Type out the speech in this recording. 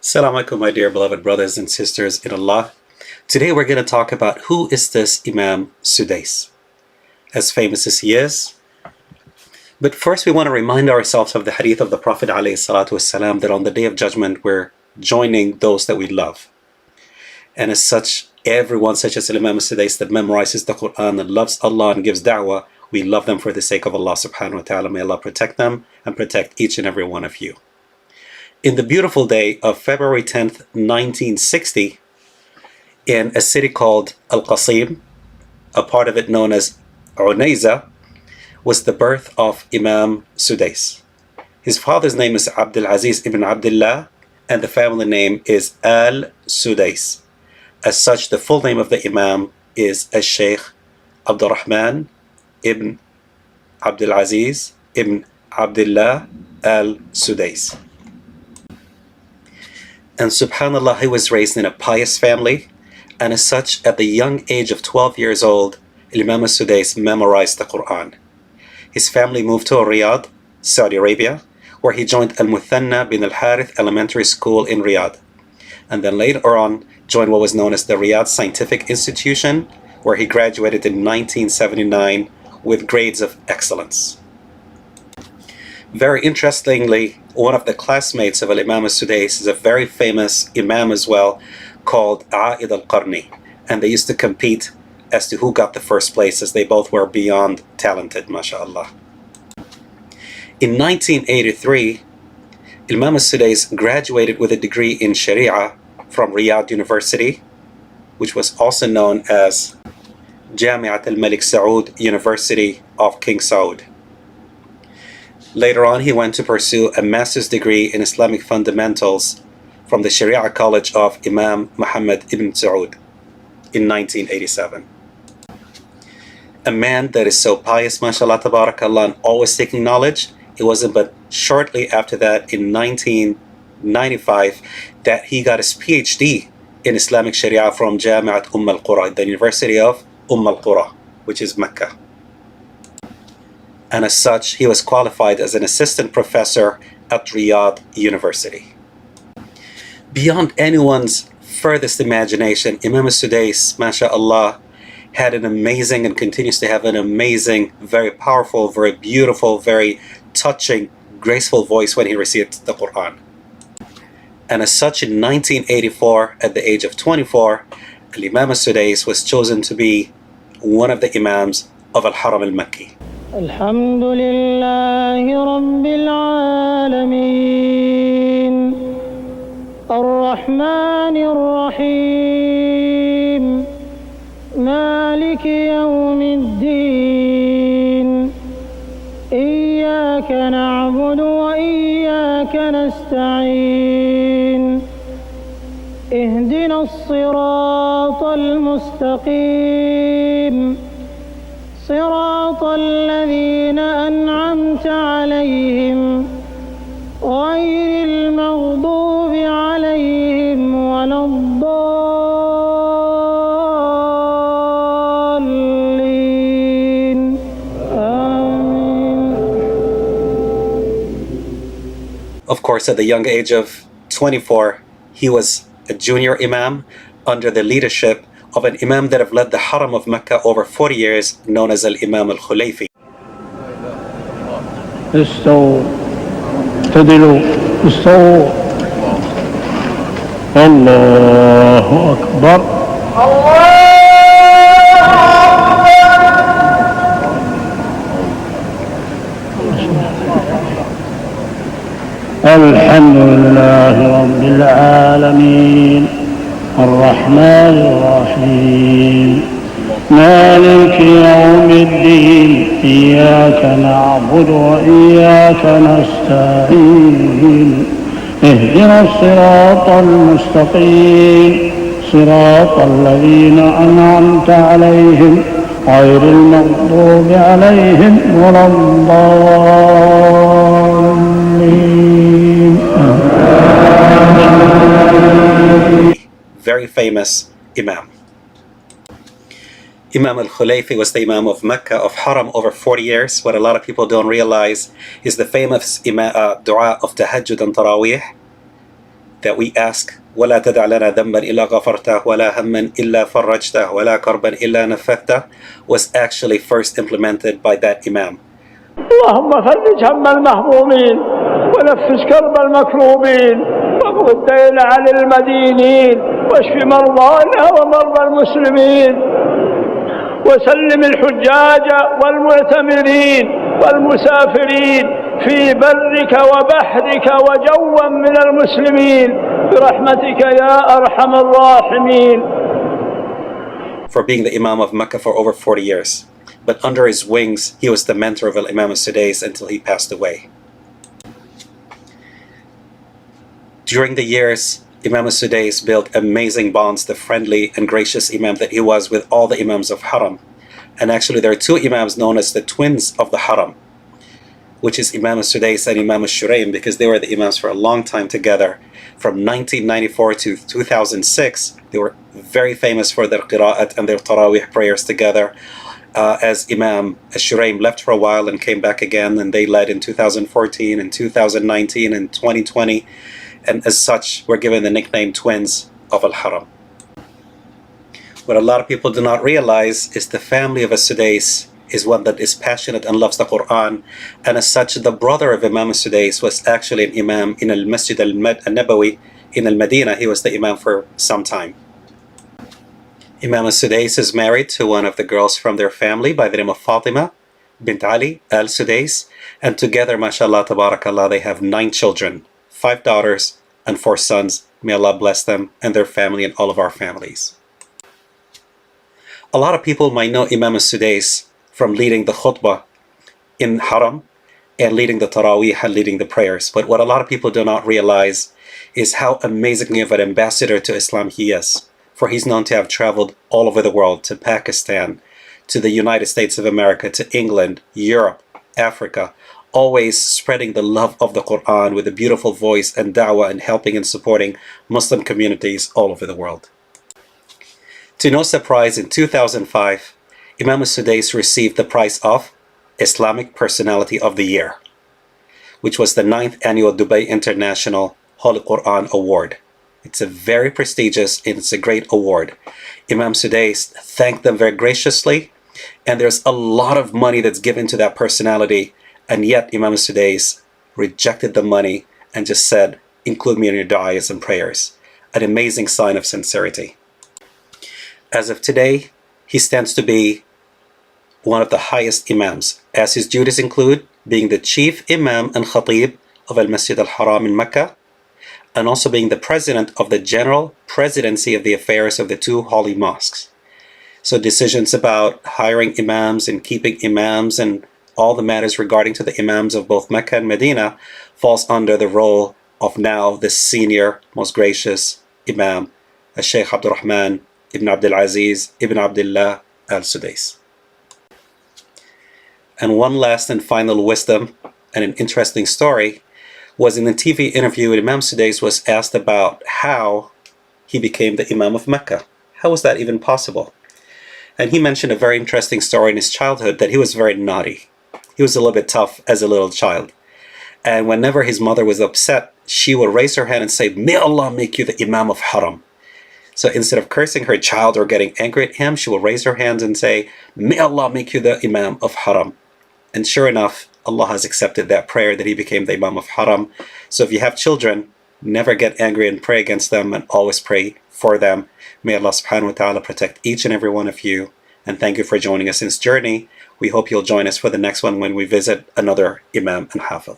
Assalamu alaikum, my dear beloved brothers and sisters in Allah. Today we're going to talk about who is this Imam Sudais, as famous as he is. But first we want to remind ourselves of the hadith of the Prophet ﷺ that on the Day of Judgment we're joining those that we love. And as such, everyone such as Imam Sudais that memorizes the Quran and loves Allah and gives da'wah, we love them for the sake of Allah subhanahu wa ta'ala. May Allah protect them and protect each and every one of you. In the beautiful day of February 10th, 1960, in a city called Al-Qasim, a part of it known as Unayza, was the birth of Imam Sudais. His father's name is Abdul Aziz ibn Abdullah, and the family name is Al-Sudais. As such, the full name of the Imam is Al-Sheikh Abdul Rahman ibn Abdul Aziz ibn Abdullah Al-Sudais. And subhanAllah, he was raised in a pious family, and as such, at the young age of 12 years old, Imam Sudais memorized the Quran. His family moved to Riyadh, Saudi Arabia, where he joined Al-Muthanna bin Al-Harith Elementary School in Riyadh, and then later on joined what was known as the Riyadh Scientific Institution, where he graduated in 1979 with grades of excellence. Very interestingly, one of the classmates of Imam Sudais is a very famous Imam as well, called A'id al-Qarni, and they used to compete as to who got the first place, as they both were beyond talented, mashallah. In 1983, Imam Sudais graduated with a degree in Sharia from Riyadh University, which was also known as Jami'at al-Malik Saud University of King Saud. Later on, he went to pursue a master's degree in Islamic fundamentals from the Sharia College of Imam Muhammad ibn Saud in 1987. A man that is so pious, mashallah, tabarakallah, and always seeking knowledge. It wasn't but shortly after that, in 1995, that he got his PhD in Islamic Sharia from Jami'at al-Qura, the University of al-Qura, which is Mecca. And as such, he was qualified as an assistant professor at Riyadh University. Beyond anyone's furthest imagination, Imam Sudais, mashallah, had an amazing and continues to have an amazing, very powerful, very beautiful, very touching, graceful voice when he recites the Quran. And as such, in 1984, at the age of 24, Imam Sudais was chosen to be one of the Imams of Al-Haram al-Makki. الحمد لله رب العالمين الرحمن الرحيم مالك يوم الدين إياك نعبد وإياك نستعين اهدنا الصراط المستقيم صراط الذين أنعمت عليهم غير المغضوب عليهم ولا الضالين آمين. Of course, at the young age of 24, he was a junior Imam under the leadership of an Imam that have led the Haram of Mecca over 40 years, known as Al-Imam Al-Khulayfi. استووا اعتدلوا استووا الله أكبر الحمد لله رب العالمين الرحمن الرحيم مالك يوم الدين إياك نعبد وإياك نستعين اهدنا الصراط المستقيم صراط الذين أنعمت عليهم غير المغضوب عليهم ولا الضالين. Very famous Imam. Imam al-Khulayfi was the Imam of Mecca, of Haram, over 40 years. What a lot of people don't realize is the famous dua of Tahajjud and Taraweeh, that we ask, وَلَا تَدَعْ لَنَا ذَنْبًا إِلَّا غَفَرْتَهُ وَلَا هَمًّا إِلَّا فَرَّجْتَهُ وَلَا كَرْبًا إِلَّا نَفَّثْتَهُ, was actually first implemented by that Imam. اللهم فرج هم المهمومين ونفس كرب المكروبين واقض الدين عن المدينين واشف مرضانا ومرضى المسلمين وسلم الحجاج والمعتمرين والمسافرين في برك وبحرك وجوا من المسلمين برحمتك يا أرحم الراحمين. For being the Imam of Mecca for over 40 years. But under his wings, he was the mentor of Imam Sudais until he passed away. During the years, Imam Sudais built amazing bonds, the friendly and gracious Imam that he was with all the Imams of Haram. And actually there are two Imams known as the twins of the Haram, which is Imam Sudais and Imam Shuraim, because they were the Imams for a long time together. From 1994 to 2006, they were very famous for their qira'at and their tarawih prayers together. As Imam Shuraim left for a while and came back again, and they led in 2014 and 2019 and 2020, and as such were given the nickname Twins of Al-Haram. What a lot of people do not realize is the family of Sudais is one that is passionate and loves the Quran, and as such the brother of Imam Sudais was actually an Imam in Al-Masjid Al-Nabawi in Al-Madinah. He was the Imam for some time. Imam Sudais is married to one of the girls from their family by the name of Fatima bint Ali al-Sudais, and together, mashallah, tabarakallah, they have 9 children, 5 daughters and 4 sons. May Allah bless them and their family and all of our families. A lot of people might know Imam Sudais from leading the khutbah in Haram and leading the tarawih and leading the prayers, but what a lot of people do not realize is how amazingly of an ambassador to Islam he is. For he's known to have traveled all over the world, to Pakistan, to the United States of America, to England, Europe, Africa, always spreading the love of the Quran with a beautiful voice and da'wah and helping and supporting Muslim communities all over the world. To no surprise, in 2005, Imam Sudais received the prize of Islamic Personality of the Year, which was the 9th annual Dubai International Holy Quran Award. It's a very prestigious and it's a great award. Imam Sudais thanked them very graciously, and there's a lot of money that's given to that personality, and yet Imam Sudais rejected the money and just said, include me in your du'as and prayers. An amazing sign of sincerity. As of today, he stands to be one of the highest Imams, as his duties include being the chief Imam and Khatib of Al-Masjid Al-Haram in Mecca, and also being the president of the general presidency of the affairs of the 2 holy mosques. So decisions about hiring imams and keeping imams and all the matters regarding to the imams of both Mecca and Medina falls under the role of now the senior, most gracious Imam, Sheikh Abdul Rahman ibn Abdul Aziz ibn Abdullah al-Sudais. And one last and final wisdom and an interesting story was in a TV interview. Imam Sudais was asked about how he became the Imam of Mecca. How was that even possible? And he mentioned a very interesting story in his childhood that he was very naughty. He was a little bit tough as a little child. And whenever his mother was upset, she would raise her hand and say, "May Allah make you the Imam of Haram." So instead of cursing her child or getting angry at him, she would raise her hands and say, "May Allah make you the Imam of Haram." And sure enough, Allah has accepted that prayer that he became the Imam of Haram. So if you have children, never get angry and pray against them, and always pray for them. May Allah subhanahu wa ta'ala protect each and every one of you. And thank you for joining us in this journey. We hope you'll join us for the next one when we visit another Imam and Hafiz.